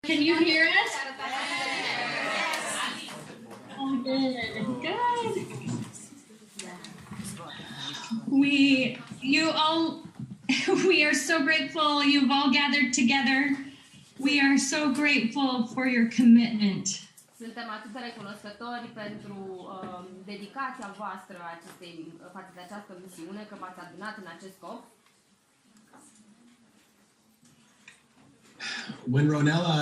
Can you hear us? Oh, good. Good. We are so grateful you've all gathered together. We are so grateful for your commitment. Suntem atât de recunoscători pentru dedicația voastră față de această misiune, că v-ați adunat în acest scop. When Ronella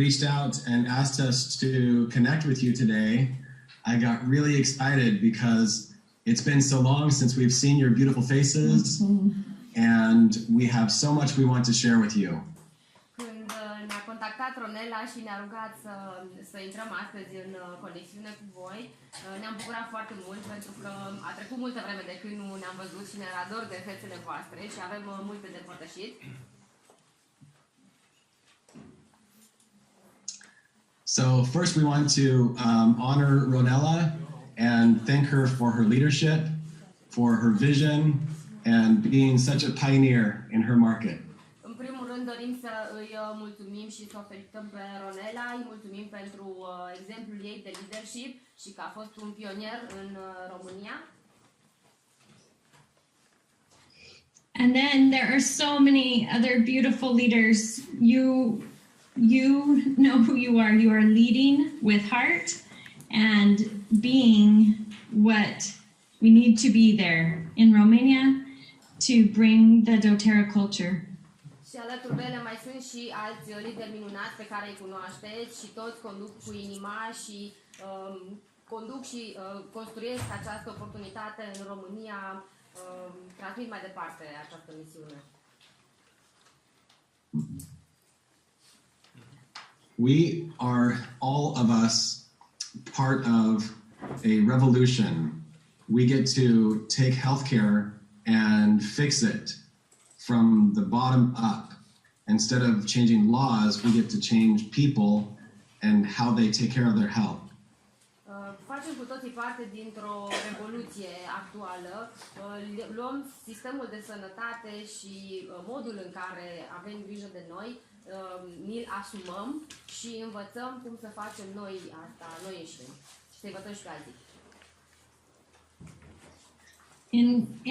reached out and asked us to connect with you today, I got really excited because it's been so long since we've seen your beautiful faces, and we have so much we want to share with you. Când ne-a contactat Ronella și ne-a rugat să intrăm astăzi în conexiune cu voi, ne-am bucurat foarte mult pentru că a trecut multă vreme de când nu ne-am văzut și ne-era dor de fețele voastre și avem multe de împărtășit. So first we want to honor Ronella and thank her for her leadership, for her vision, and being such a pioneer in her market. În primul rând dorim să îi mulțumim și să o felicităm pe Ronella, îi mulțumim pentru exemplul ei de leadership și că a fost un pionier în România. And then there are so many other beautiful leaders. You know who you are. You are leading with heart and being what we need to be there in Romania to bring the doTERRA culture. Și alături de ele mai sunt și alți lideri minunați pe care îi cunoașteți și toți conduc cu inima și conduc și construiesc această oportunitate în România, transmit mai departe această misiune. We are, all of us, part of a revolution. We get to take healthcare and fix it from the bottom up. Instead of changing laws, we get to change people and how they take care of their health. Facem cu toții parte dintr-o revoluție actuală. Luăm sistemul de sănătate și modul în care avem grijă de noi, ni-l asumăm și învățăm cum să facem noi asta, noi înșine. Și să învățăm și pe alții.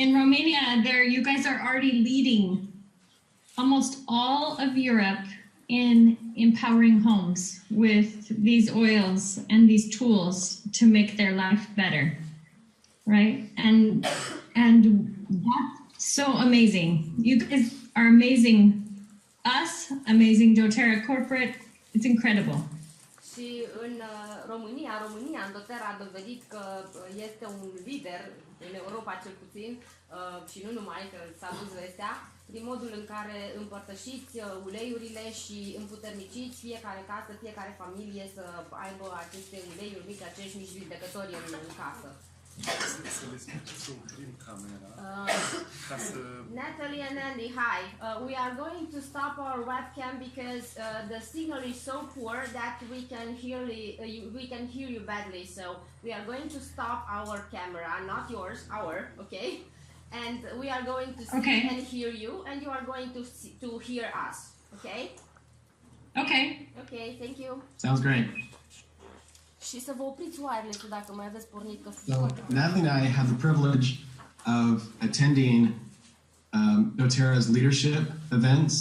In Romania, you guys are already leading almost all of Europe in empowering homes with these oils and these tools to make their life better, right? And that's so amazing. You guys are amazing. Us, amazing doTERRA corporate. It's incredible. Și în România în doTERRA a dovedit că este un lider în Europa cel puțin și nu numai, că s-a dus vestea, prin modul în care împărtășiți uleiurile și împuterniciți fiecare casă, fiecare familie să aibă aceste uleiuri mici, acești mici vindecători în casă. Natalie and Andy, hi. We are going to stop our webcam because the signal is so poor that we can hear you badly. So we are going to stop our camera, not yours, our, okay? And we are going to see and hear you, and you are going to hear us, okay? Okay. Okay, thank you. Sounds great. Și să vă opriți wireless-ul dacă mai aveți pornit. So Natalie and I have the privilege of attending doTERRA's leadership events.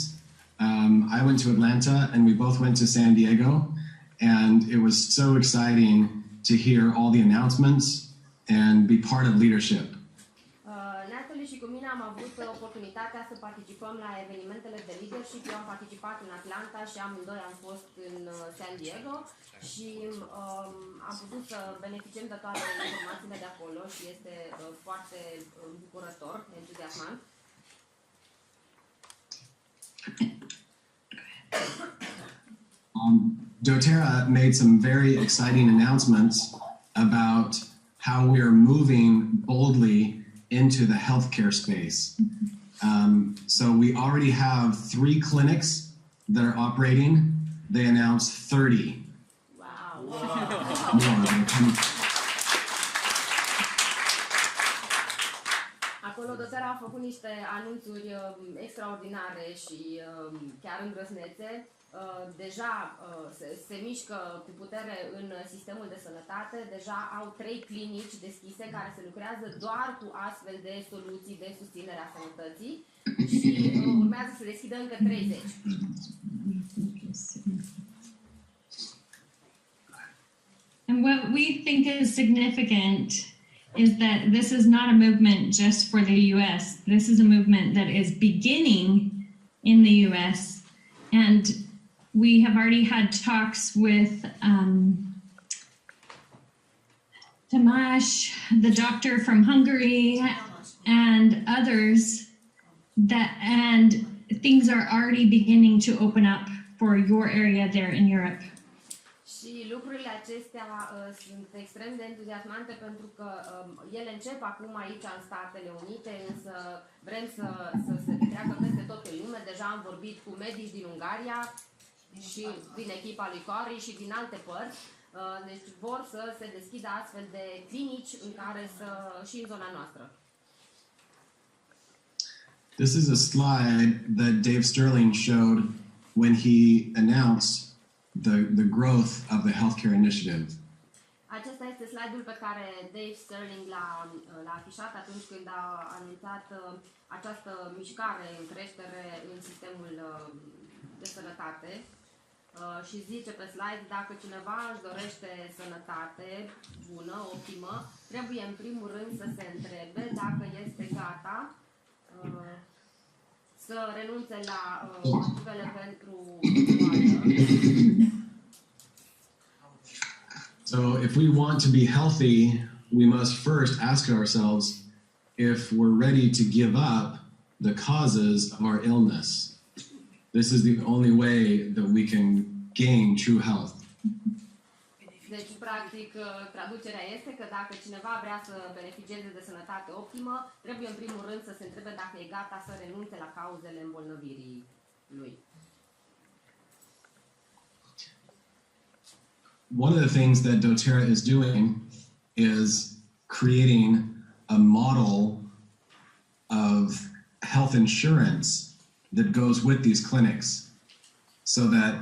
I went to Atlanta and we both went to San Diego, and it was so exciting to hear all the announcements and be part of leadership. Natalie și cu mine am avut oportunitatea să participăm la evenimentele de leadership. Eu am participat în Atlanta și amândoi am fost în San Diego și am putut să beneficiem de toate informațiile de acolo și este foarte bucurător, entuziasmant. doTERRA made some very exciting announcements about how we are moving boldly into the healthcare space. So we already have 3 clinics that are operating. They announced 30. Wow. More. Acolo doTERRA a făcut niște anunțuri extraordinare și chiar îndrăznețe. deja se mișcă cu putere în sistemul de sănătate, deja au 3 clinici deschise care se lucrează doar cu astfel de soluții de susținere a sănătății și urmează să deschidă încă 30. And what we think is significant is that this is not a movement just for the US. This is a movement that is beginning in the US. And we have already had talks with Tamás, the doctor from Hungary, and others, and things are already beginning to open up for your area there in Europe. Și lucrurile acestea sunt extrem de entuziasmante pentru că ele încep acum aici în Statele Unite, însă vrem să se treacă peste tot în lume. Deja am vorbit cu medici din Ungaria și din echipa lui Cory și din alte părți. Deci vor să se deschidă astfel de clinici în care și în zona noastră. This is a slide that Dave Sterling showed when he announced the growth of the healthcare initiative. Acesta este slide-ul pe care Dave Sterling l-a afișat atunci când a anunțat această mișcare în creștere în sistemul de sănătate. Și zice pe slide, dacă cineva își dorește sănătate bună, optimă, trebuie în primul rând să se întrebe dacă este gata să renunțe la motivele pentru boală. So if we want to be healthy, we must first ask ourselves if we're ready to give up the causes of our illness. This is the only way that we can gain true health. Deci, practic, traducerea este că dacă cineva vrea să beneficieze de sănătate optimă, trebuie în primul rând să se întrebe dacă e gata să renunțe la cauzele îmbolnăvirii lui. One of the things that doTERRA is doing is creating a model of health insurance that goes with these clinics so that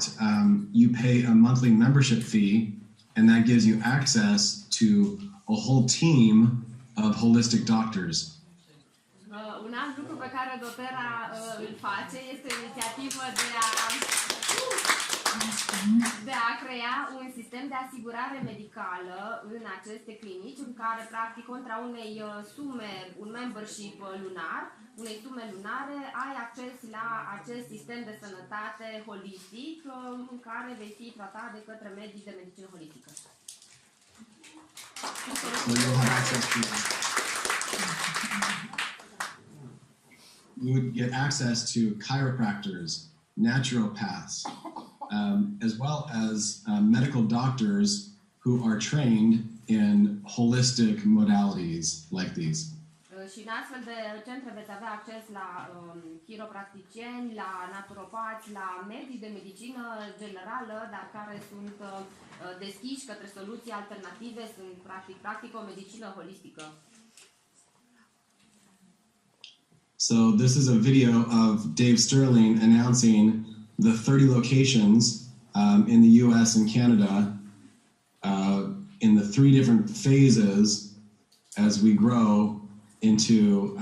you pay a monthly membership fee and that gives you access to a whole team of holistic doctors. Un alt lucru pe care doTERRA îl face este o inițiativă de a crea un sistem de asigurare medicală în aceste clinici în care, practic, contra unei sume, un membership lunar, unei sume lunare, ai acces la acest sistem de sănătate holistic în care vei fi tratat de către medici de medicină holistică. You would get access to chiropractors, naturopaths, as well as medical doctors who are trained in holistic modalities like these. Și în astfel de centre veți avea acces la chiropracticieni, la naturopați, la medici de medicină generală, dar care sunt deschiși către soluții alternative, sunt practic o medicină holistică. So this is a video of Dave Sterling announcing the 30 locations in the US and Canada in the 3 different phases as we grow into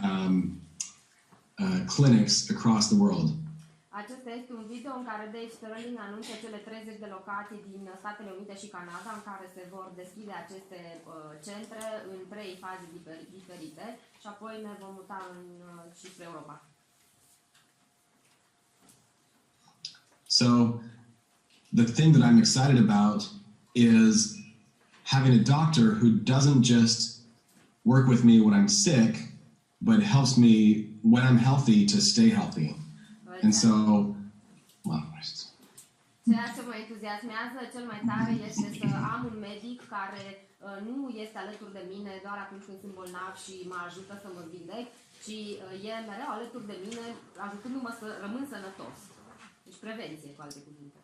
clinics across the world. Acesta este un video în care Dave Sterling anunță cele 30 de locații din Statele Unite și Canada în care se vor deschide aceste centre în 3 faze diferite și apoi ne vom muta și spre Europa. So the thing that I'm excited about is having a doctor who doesn't just work with me when I'm sick, but helps me when I'm healthy to stay healthy. And so, well, ceea ce mă entuziasmează cel mai tare este să am un medic care nu este alături de mine doar atunci când sunt bolnav și mă ajută să mă vindec, ci e mereu alături de mine ajutându-mă să rămân sănătos. Deci prevenție, cu alte cuvinte.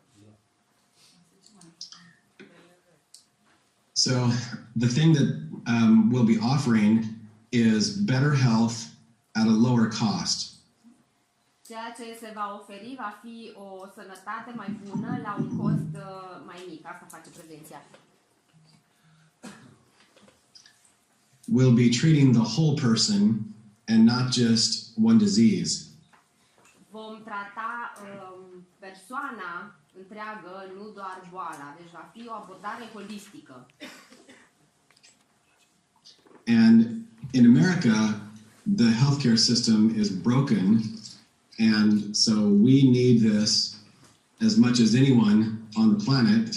So the thing that we'll be offering is better health at a lower cost. Ceea ce se va oferi va fi o sănătate mai bună la un cost mai mic. Asta face prevenția. We'll be treating the whole person and not just one disease. Vom trata persoana întreagă, nu doar boala. Deci va fi o abordare holistică. And in America, the healthcare system is broken, and so we need this as much as anyone on the planet,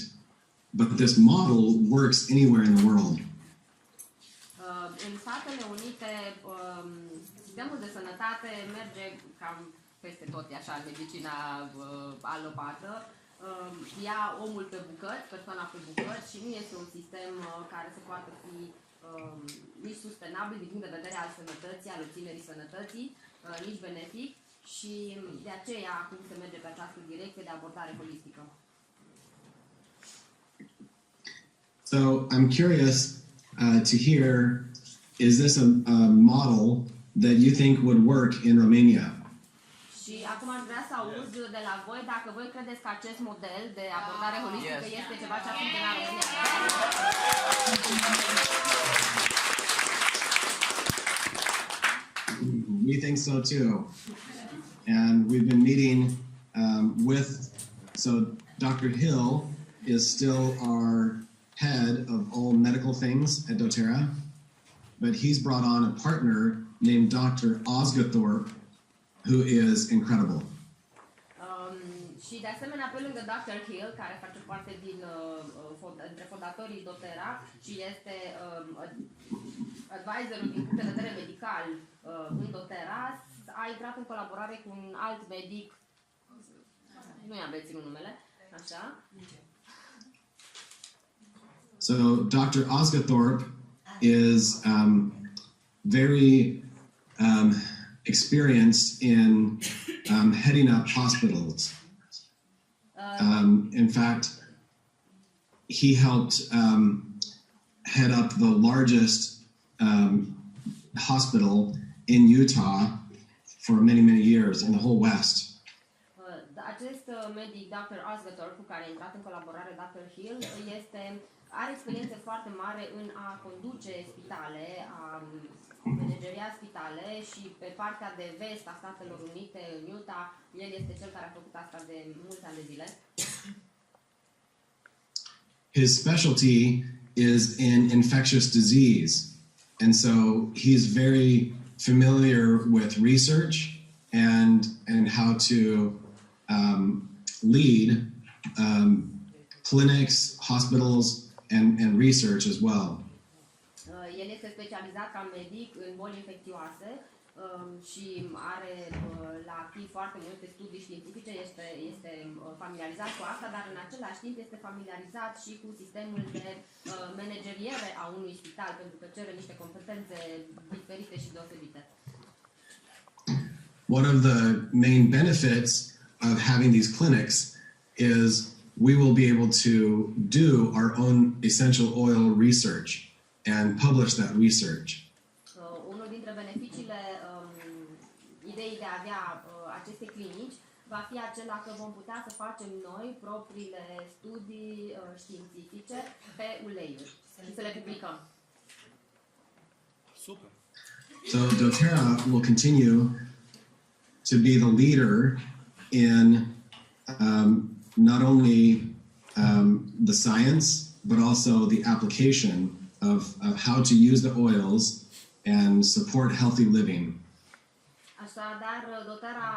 but this model works anywhere in the world. În Statele Unite, sistemul de sănătate merge cam peste tot, e așa, medicina alopată. Ia omul pe bucăți, persoana pe bucăți și nu este un sistem care se poate fi nici sustenabil din punct de vedere al sănătății, al obținerii sănătății, nici benefic și de aceea acum se merge pe această direcție de abordare holistică. So I'm curious to hear, is this a model that you think would work in Romania? Și acum aș vrea să aud de la voi dacă voi credeți că acest model de abordare holistică este ceva ce ar funcționa în România. We think so too. And we've been meeting so Dr. Hill is still our head of all medical things at doTERRA, but he's brought on a partner named Dr. Osgathorpe, who is incredible. Și de asemenea, pe lângă Dr. Hill, care face parte dintre fondatorii doTERRA și este advisorul din punct de vedere medical în doTERRA, a intrat în colaborare cu un alt medic, nu i-am reținut numele, așa. So Dr. Osgathorpe is very experienced in heading up hospitals. In fact, he helped head up the largest hospital in Utah for many, many years in the whole West. Acest medic, Dr. Osgathorpe, cu care a intrat în colaborare Dr. Hill, are experiență foarte mare în a conduce spitale, a manageria spitale și pe partea de vest a Statelor Unite, în Utah, el este cel care a făcut asta de mulți ani de zile. His specialty is in infectious disease, and so he's very familiar with research and how to lead clinics, hospitals, and research as well. El este specializat ca medic în boli infecțioase și are la activ foarte multe studii științifice, este familiarizat cu asta, dar în același timp este familiarizat și cu sistemul de manageriere a unui spital, pentru că cere niște competențe diferite și deosebite. One of the main benefits of having these clinics is we will be able to do our own essential oil research and publish that research. Unul dintre beneficiile ideii de a avea aceste clinici va fi acela că vom putea să facem noi propriile studii științifice pe uleiuri și să le publicăm. Super. So doTERRA will continue to be the leader in not only the science, but also the application of how to use the oils and support healthy living. Așadar, doTERRA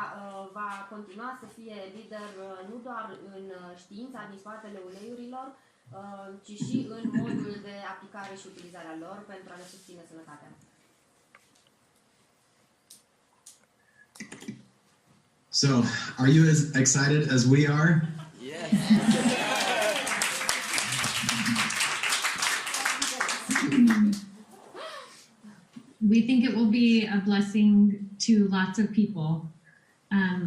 va continua să fie lider nu doar în știința din spatele uleiurilor, ci și în modul de aplicare și utilizarea lor pentru a ne susține sănătatea. So, are you as excited as we are? Yes. We think it will be a blessing to lots of people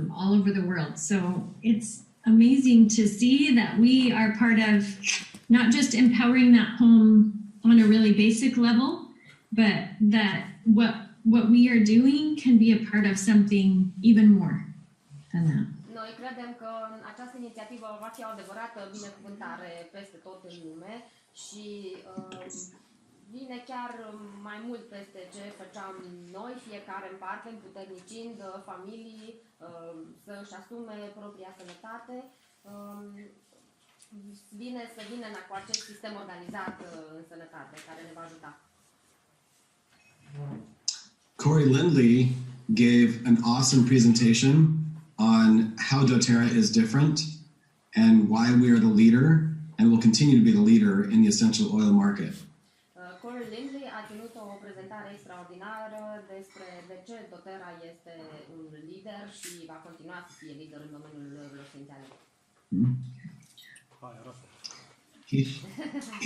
all over the world. So it's amazing to see that we are part of not just empowering that home on a really basic level, but that what we are doing can be a part of something even more. Noi credem că această inițiativă va fi o adevărată binecuvântare peste tot în lume și vine chiar mai mult peste ce făceam noi, fiecare în parte, împuternicind familii să-și asume propria sănătate. Vine cu acest sistem organizat în sănătate care ne va ajuta. Corey Lindley gave an awesome presentation on how doTERRA is different and why we are the leader and will continue to be the leader in the essential oil market. Corey Lindley a ținut o prezentare extraordinară despre de ce doTERRA este un lider și va continua să fie lider în domeniul uleiurilor esențiale.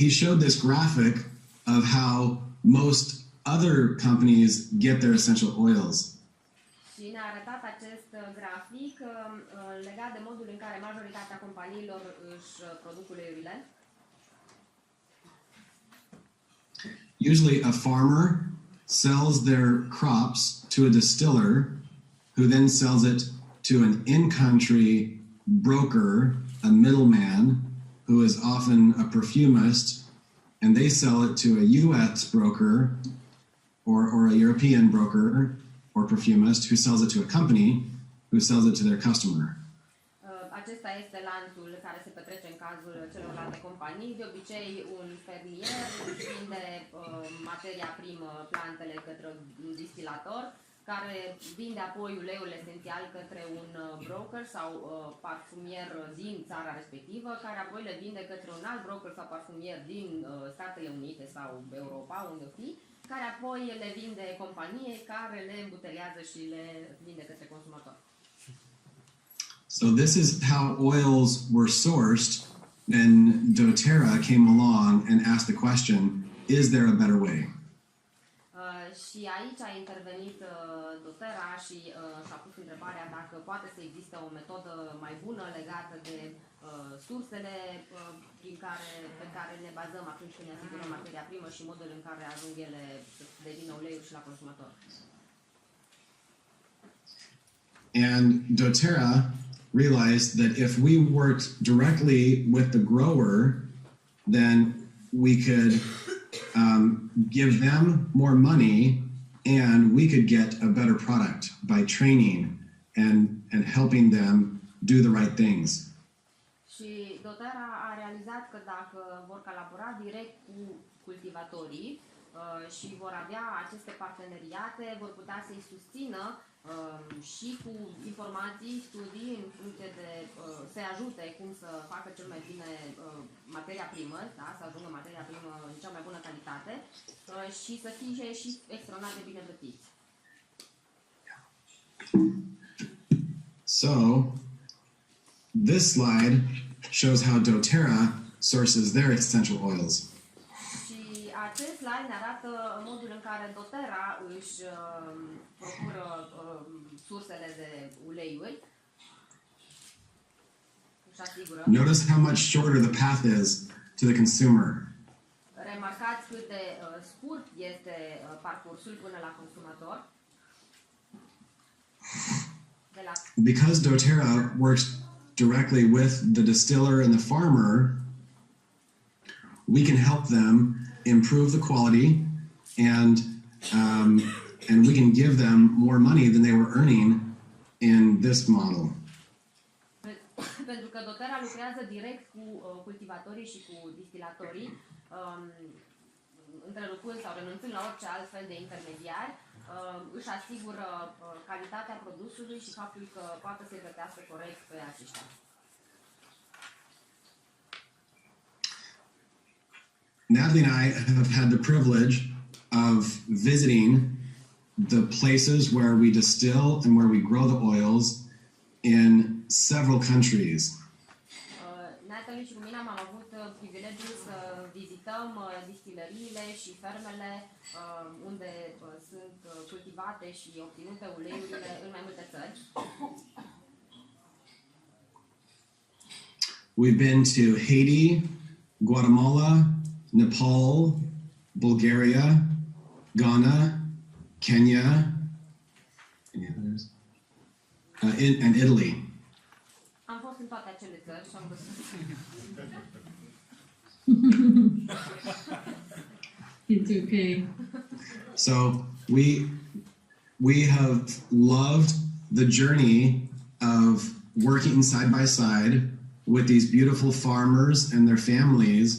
He showed this graphic of how most other companies get their essential oils. Și ne-a arătat acest grafic legat de modul în care majoritatea companiilor își produc uleiurile. Usually a farmer sells their crops to a distiller who then sells it to an in-country broker, a middleman, who is often a perfumist, and they sell it to a US broker or a European broker or perfumist who sells it to a company who sells it to their customer. Acesta este lanțul care se petrece în cazul celorlalte companii. De obicei, un fermier vinde materia primă, plantele, către un distilator, care vinde apoi uleiul esențial către un broker sau parfumier din țara respectivă, care apoi le vinde către un alt broker sau parfumier din Statele Unite sau Europa, unde o fi, care apoi le vinde companiei care le îmbuteliază și le vinde către consumator. So this is how oils were sourced when doTERRA came along and asked the question, is there a better way? Și aici a intervenit doTERRA și și-a pus întrebarea dacă poate să existe o metodă mai bună legată de sursele pe care ne bazăm atunci când ne asigurăm materia primă și modul în care ajung ele să devină uleiuri și la consumator. And doTERRA realized that if we worked directly with the grower, then we could give them more money and we could get a better product by training and helping them do the right things. Și doTERRA a realizat că dacă vor colabora direct cu cultivatorii și vor avea aceste parteneriate, vor putea să-i susțină și cu informații, studii în funcție de să-i ajute cum să facă cel mai bine materia primă, da? Să ajungă materia primă în cea mai bună calitate și să fie și extraordinar de bine plătiți. So, this slide shows how doTERRA sources their essential oils. Acest slide ne arată modul în care doTERRA își procură sursele de uleiuri. Își asigură. Notice how much shorter the path is to the consumer. Remarcați cât de scurt este parcursul până la consumator. Because doTERRA works directly with the distiller and the farmer, we can help them improve the quality and we can give them more money than they were earning in this model. Pentru că doTERRA lucrează direct cu cultivatorii și cu distilatorii, întrerupând sau renunțând la orice alt fel de intermediari, își asigură calitatea produsului și faptul că poate să-i plătească corect pe aceștia. Natalie and I have had the privilege of visiting the places where we distill and where we grow the oils in several countries. Natalie și cu mine am avut privilegiul să vizităm distileriile și fermele unde sunt cultivate și obținute uleiurile în mai multe țări. We've been to Haiti, Guatemala, Nepal, Bulgaria, Ghana, Kenya, any others? And Italy. toate acele țări și am găsit. It's okay. So we have loved the journey of working side by side with these beautiful farmers and their families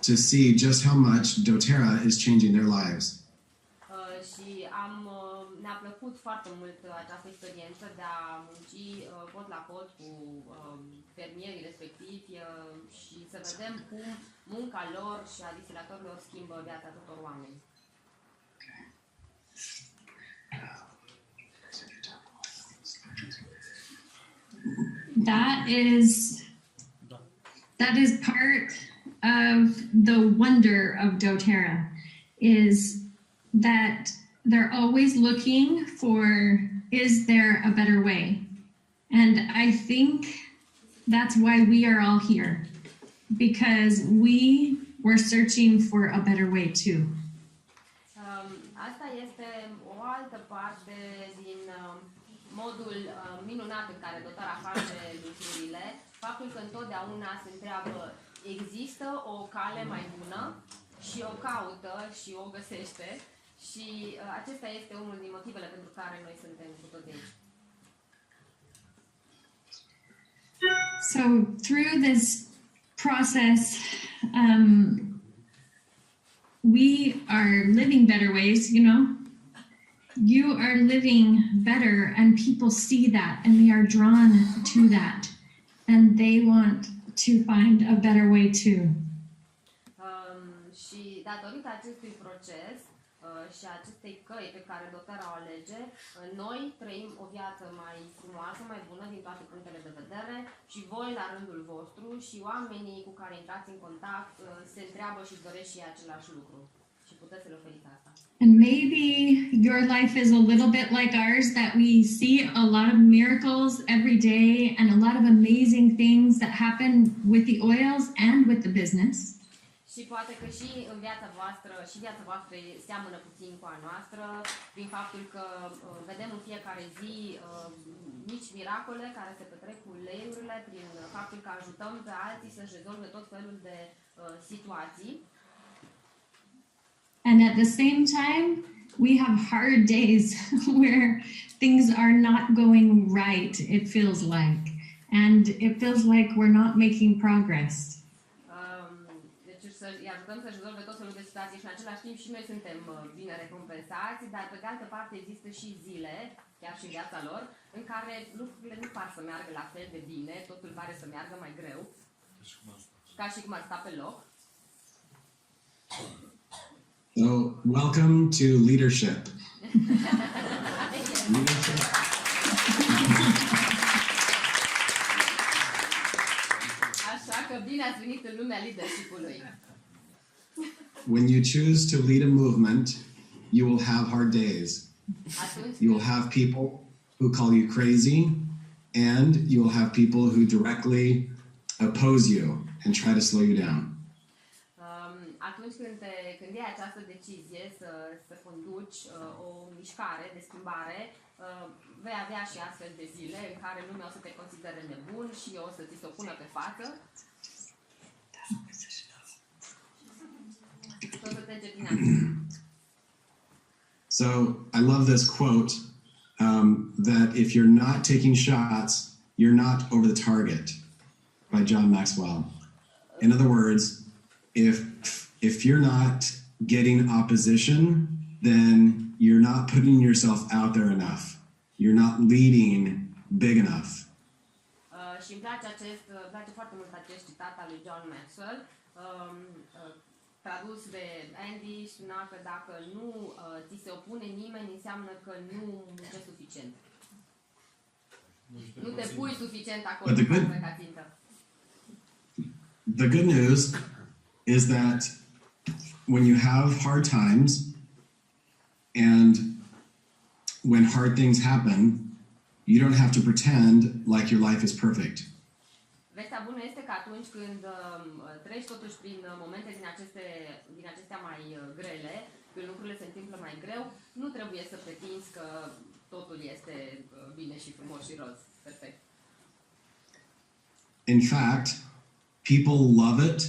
to see just how much doTERRA is changing their lives. Și ne-a plăcut foarte mult această experiență de a munci cot la cot cu fermierii respectivi și să vedem cum munca lor și a distilatorilor schimbă viața tuturor oameni. That is part of the wonder of doTERRA, is that they're always looking for, is there a better way? And I think that's why we are all here, because we were searching for a better way too. Asta este o altă parte din modul minunat în care doTERRA face lucrurile, faptul că întotdeauna se întreabă, există o cale mai bună și o caută și o găsește și acesta este unul din motivele pentru care noi suntem cu toți aici. So through this process, we are living better ways, you know. You are living better and people see that and they are drawn to that and they want to find a better way too. Și datorită acestui proces și acestei căi pe care doTERRA o alege, noi trăim o viață mai frumoasă, mai bună din toate punctele de vedere și voi la rândul vostru și oamenii cu care intrați în contact se întreabă și doresc și același lucru. Și puteți să le oferiți asta. And maybe your life is a little bit like ours, that we see a lot of miracles every day and a lot of amazing things that happen with the oils and with the business. Și poate că și în viața voastră, și viața voastră seamănă puțin cu a noastră, prin faptul că vedem în fiecare zi mici miracole care se petrec cu uleiurile, prin faptul că ajutăm pe alții să-și rezolve tot felul de situații. And at the same time, we have hard days where things are not going right, it feels like. And it feels like we're not making progress. Deci să-i ajutăm să-și rezolve tot felul de situații și în același timp și noi suntem bine recompensați, dar pe de altă parte există și zile, chiar și în viața lor, în care lucrurile nu par să meargă la fel de bine, totul pare să meargă mai greu, ca și cum ar sta pe loc. So, welcome to leadership. Leadership. Așa că bine ați venit în lumea leadership-ului. When you choose to lead a movement, you will have hard days. You will have people who call you crazy, and you will have people who directly oppose you and try to slow you down. Atunci când iei această decizie să conduci o mișcare de schimbare, vei avea și astfel de zile în care lumea o să te considere nebun și o să ți se opună pe față. O să te încetinească. So I love this quote that if you're not taking shots, you're not over the target, by John Maxwell. In other words, if you're not getting opposition, then you're not putting yourself out there enough. You're not leading big enough. Și îmi place foarte mult acest citat al lui John Maxwell, tradus de Andy, spunea că dacă nu ți se opune nimeni, înseamnă că nu muncești suficient. Nu te pui suficient acolo ca țintă. The good news is that when you have hard times and when hard things happen, you don't have to pretend like your life is perfect. Vestea bună este că atunci când treci totuși prin momente din acestea mai grele, când lucrurile se întâmplă mai greu, nu trebuie să pretinzi că totul este bine și frumos și roz. Perfect. In fact, people love it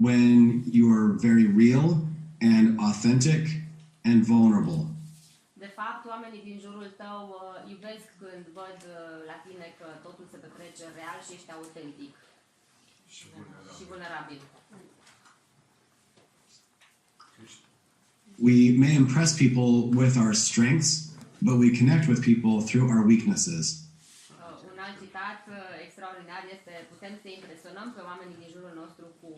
when you're very real and authentic and vulnerable. De fapt, oamenii din jurul tău iubesc când văd la tine că totul se petrece real și ești autentic și vulnerabil. We may impress people with our strengths, but we connect with people through our weaknesses. Un alt citat extraordinar este: putem să impresionăm pe oamenii din jurul nostru cu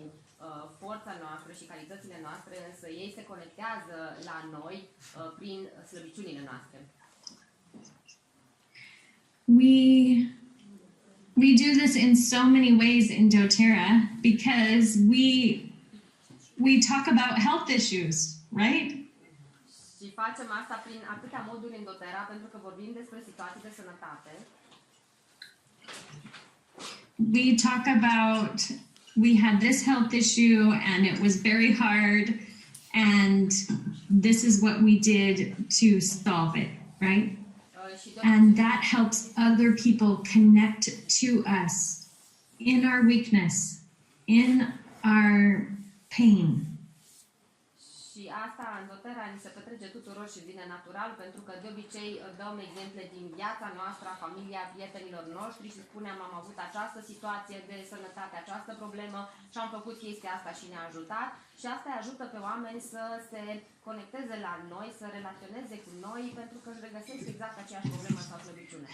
forța noastră și calitățile noastre, însă ei se conectează la noi prin slăbiciunile noastre. We do this in so many ways in doTERRA because we talk about health issues, right? Și facem asta prin atâtea moduri în doTERRA pentru că vorbim despre situații de sănătate. We talk about, we had this health issue and it was very hard and this is what we did to solve it, right? And that helps other people connect to us in our weakness, in our pain. Și asta în doTERRA ni se petrece tuturor și vine natural, pentru că de obicei dăm exemple din viața noastră, a familiei, a prietenilor noștri și spunem: am avut această situație de sănătate, această problemă și am făcut chestia asta și ne-a ajutat. Și asta îi ajută pe oameni să se conecteze la noi, să relaționeze cu noi, pentru că își regăsesc exact aceeași problemă sau slăbiciune.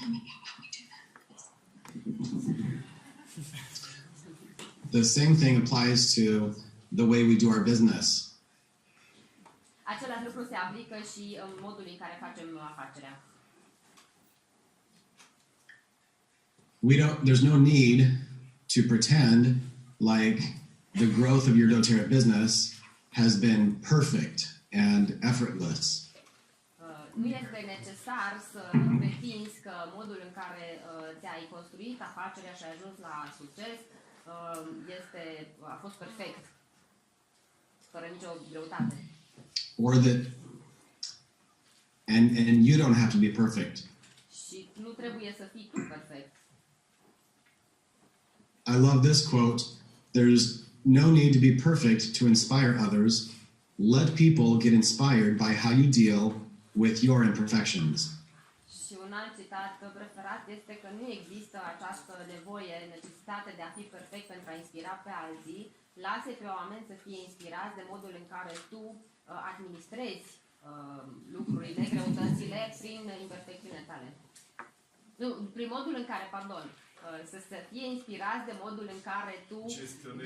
The same thing applies to the way we do our business. Același lucru se aplică și în modul în care facem afacerea. There's no need to pretend like the growth of your doTERRA business has been perfect and effortless. Nu este necesar să pretinzi că modul în care ți-ai construit afacerea și ai ajuns la succes a fost perfect, fără nicio greutate. Or that, and you don't have to be perfect. Și nu trebuie să fii tu perfect. I love this quote. There's no need to be perfect to inspire others. Let people get inspired by how you deal with your imperfections. Și un alt citat preferat este că nu există această nevoie, necesitate de a fi perfect pentru a inspira pe alții. Lasă pe oameni să fie inspirați de modul în care tu administrezi lucrurile, greutățile prin imperfecțiunile tale. Nu, prin modul în care, să fie inspirați de modul în care tu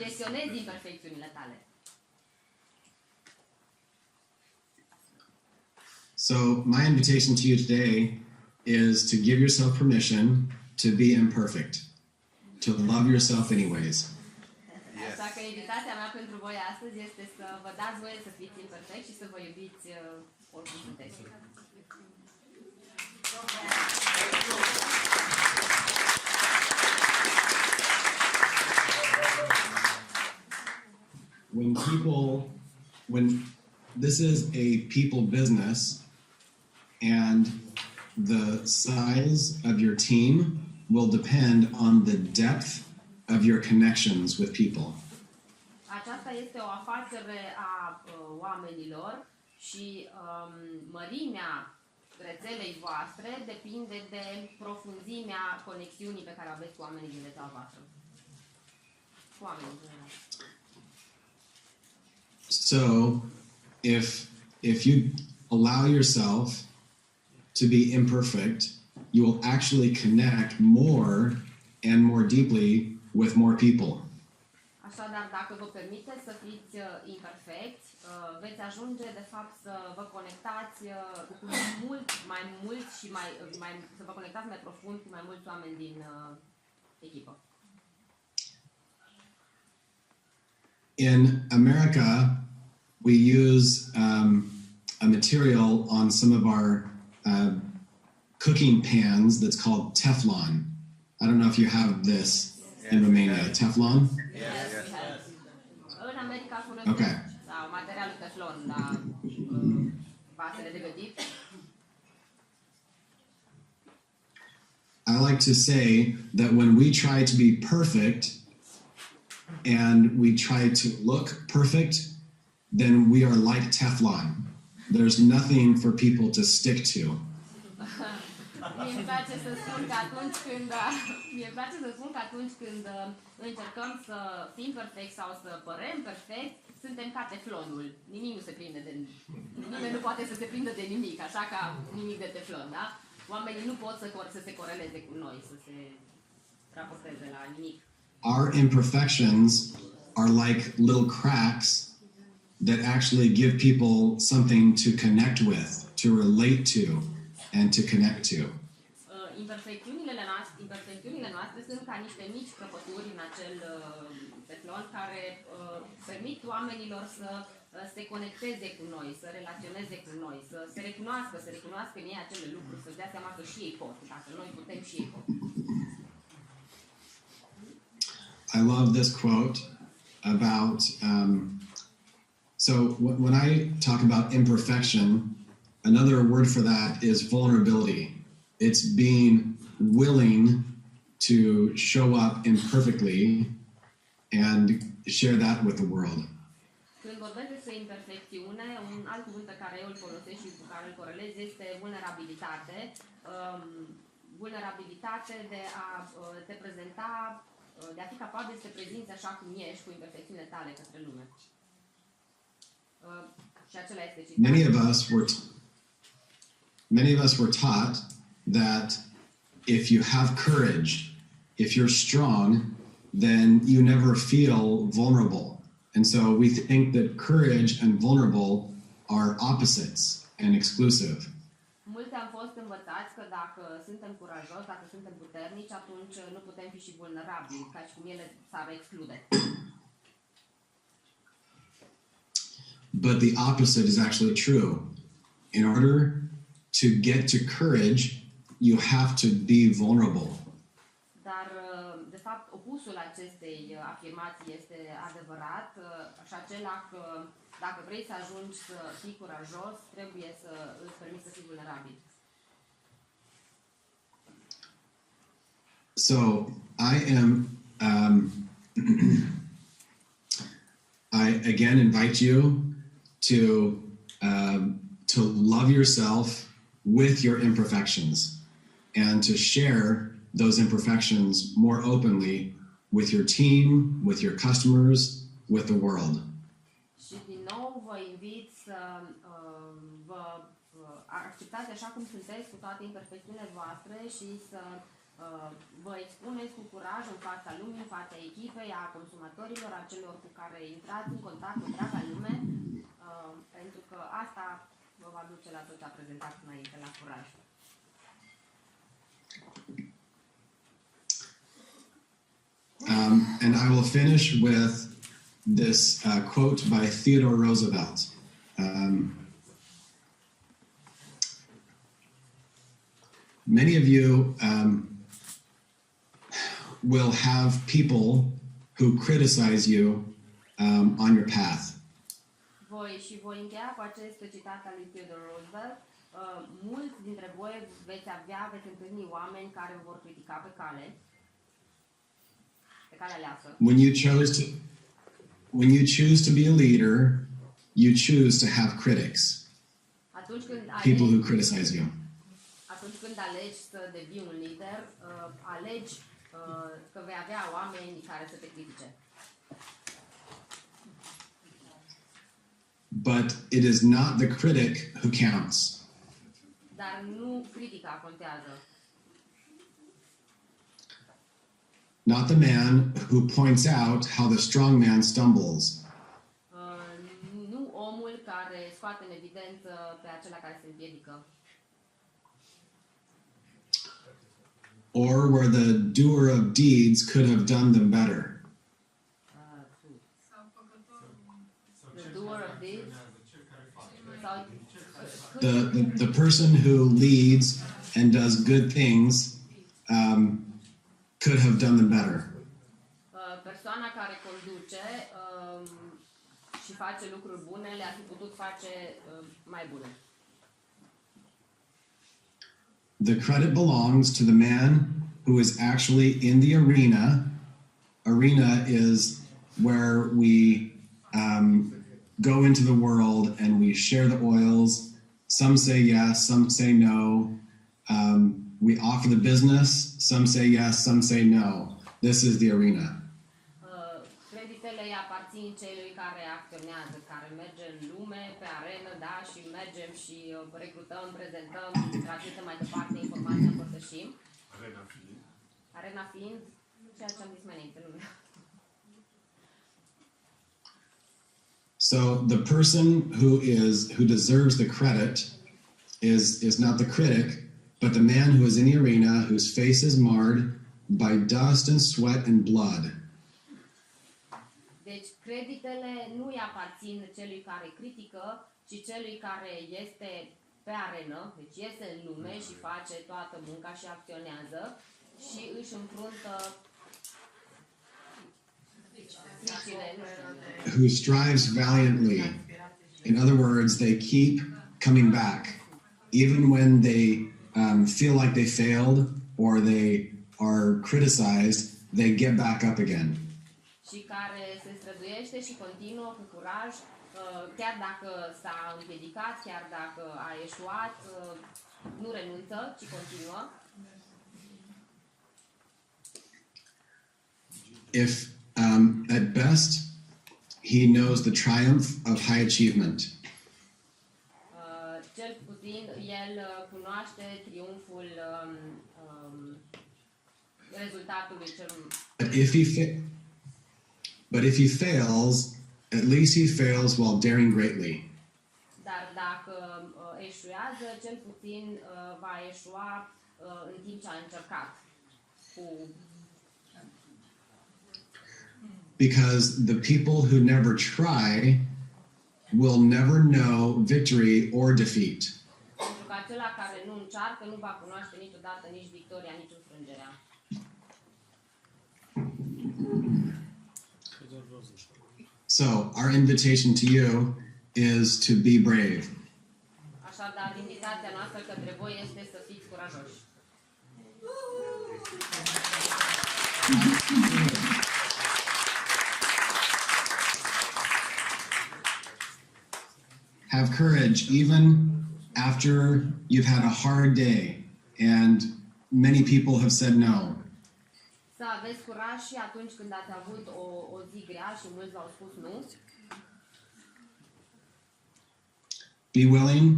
gestionezi imperfecțiunile tale. So my invitation to you today is to give yourself permission to be imperfect, to love yourself anyways. Așa că invitația mea pentru voi astăzi este să vă dați voie să fiți imperfecti și să vă iubiți oricum sunteți. When this is a people business and the size of your team will depend on the depth of your connections with people. Aceasta este o afacere a oamenilor și mărimea rețelei voastre depinde de profunzimea conexiunii pe care o aveți cu oamenii din rețeaua voastră. Cu oamenii din general. So, if you allow yourself to be imperfect, you will actually connect more and more deeply with more people. Așadar, dacă vă permiteți să fiți imperfecți, veți ajunge de fapt să vă conectați cu mai mult și să vă conectați mai profund cu mai mulți oameni din echipă. In America, we use a material on some of our cooking pans that's called Teflon. I don't know if you have this in Romania. Teflon? Yes. În America folosim materialul Teflon la vasele de gătit. I like to say that when we try to be perfect and we try to look perfect, then we are like Teflon. There's nothing for people to stick to. Mie îmi place să spun că atunci când încercăm să fim perfecti sau să părem perfect, suntem ca teflonul. Nimeni nu poate să se prindă de nimic, așa ca nimic de teflon, da? Oamenii nu pot să se coreleze cu noi, să se raporteze la nimic. Our imperfections are like little cracks that actually give people something to connect with, to relate to, and to connect to. Imperfecțiunile noastre sunt ca niște mici crăpături în acel teflon care permit oamenilor să se conecteze cu noi, să relaționeze cu noi, să se recunoască în ei acele lucruri, să-și dea seama că și ei pot, dacă noi putem și ei pot. I love this quote about, so when I talk about imperfection, another word for that is vulnerability. It's being willing to show up imperfectly and share that with the world. Când vorbesc despre imperfecțiune, un alt cuvânt pe care eu îl folosesc și cu care îl corelez este vulnerabilitate. Vulnerabilitate de a te prezenta, de a fi capabil să te prezinți așa cum ești, cu imperfecțiunile tale către lume. Și acela este citat. Many of us were taught that if you have courage, if you're strong, then you never feel vulnerable. And so we think that courage and vulnerable are opposites and exclusive. Mulți am fost învățați că dacă suntem curajoși, dacă suntem puternici, atunci nu putem fi și vulnerabili, ca și cum ele s-ar exclude. But the opposite is actually true. In order to get to courage, you have to be vulnerable. Dar, de fapt, opusul acestei afirmații este adevărat, și acela că dacă vrei să ajungi să fii curajos, trebuie să îți permiți să fii vulnerabil. So I am, I again invite you to love yourself with your imperfections and to share those imperfections more openly with your team, with your customers, with the world. Și din nou vă invit să vă acceptați așa cum sunteți cu toate imperfecțiunile voastre și să vă expuneți cu curaj în fața lumii, în fața echipei, a consumatorilor, a celor cu care intrați în contact cu întreaga lume, pentru că asta vă va duce la tot ce a prezentat înainte, la curaj. And I will finish with this quote by Theodore Roosevelt. Many of you will have people who criticize you on your path. Voi încheia cu acest citat al lui Theodore Roosevelt. Mulți dintre voi veți întâlni oameni care vă vor critica pe calea aleasă. When you choose to be a leader, you choose to have critics. People who criticize you. Atunci când alegi să devii un lider, alegi că vei avea oameni care să te critique. But it is not the critic who counts. Dar nu critica contează. Not the man who points out how the strong man stumbles. Nu omul care scoate în evidență pe acela care se împiedică. Or where the doer of deeds could have done them better. The doer of deeds. The person who leads and does good things could have done them better. Persoana care conduce și face lucruri bune le-ar fi putut face mai bune. The credit belongs to the man who is actually in the arena. Arena is where we go into the world and we share the oils. Some say yes, some say no. We offer the business. Some say yes, some say no. This is the arena. Creditele îi aparțin celui care acționează, care merge în lume, pe arenă, da, și mergem și recrutăm, prezentăm, transmitem mai departe informația, împărtășim. Arena fiind ceea ce am zis mai înainte, lumea. So the person who deserves the credit is not the critic, but the man who is in the arena, whose face is marred by dust and sweat and blood. Deci creditele nu îi aparțin celui care critică, ci celui care este pe arenă, deci iese în lume și face toată munca și acționează și își înfruntă who strives valiantly. In other words, they keep coming back. Even when they feel like they failed or they are criticized, they get back up again. Și care se străduiește și continuă cu curaj, chiar dacă s-a împiedicat, chiar dacă a eșuat, nu renunță, ci continuă. If at best he knows the triumph of high achievement. Cel puțin el cunoaște triumful rezultatului cel. But if he fails, at least he fails while daring greatly. Dar dacă eșuează, cel puțin va eșua în timp ce a încercat. Because the people who never try will never know victory or defeat. Pentru că acela care nu încearcă nu va cunoaște niciodată nici victoria, nici înfrângerea. So, our invitation to you is to be brave. Așadar, invitația noastră către voi este să fiți curajoși. Have courage even after you've had a hard day and many people have said no. Să aveți curaj și atunci când ați avut o zi grea și mulți v-au spus nu. Be willing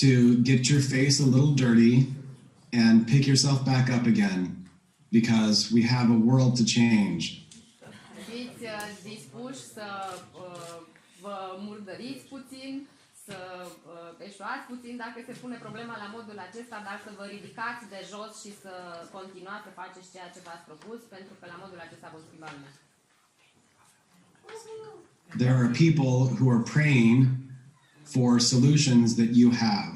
to get your face a little dirty and pick yourself back up again because we have a world to change. Fiți dispuși să vă murdăriți puțin, să eșuați puțin dacă se pune problema la modul acesta, dar să vă ridicați de jos și să continuați să faceți ceea ce v-ați propus, pentru că la modul acesta vom schimba lumea. There are people who are praying for solutions that you have.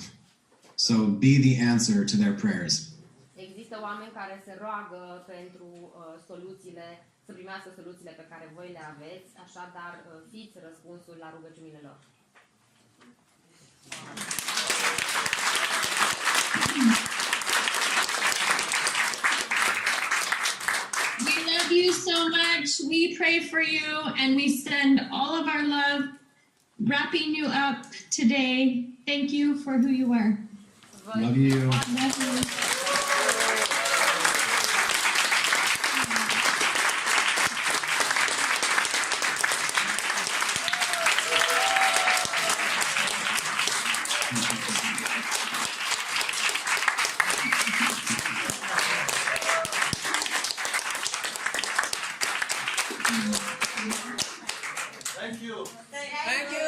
So be the answer to their prayers. Există oameni care se roagă pentru soluțiile, să primească soluțiile pe care voi le aveți, așadar fiți răspunsul la rugăciunile lor. We love you so much. We pray for you and we send all of our love, wrapping you up today. Thank you for who you are. Love you. Love you. Thank you. Thank you.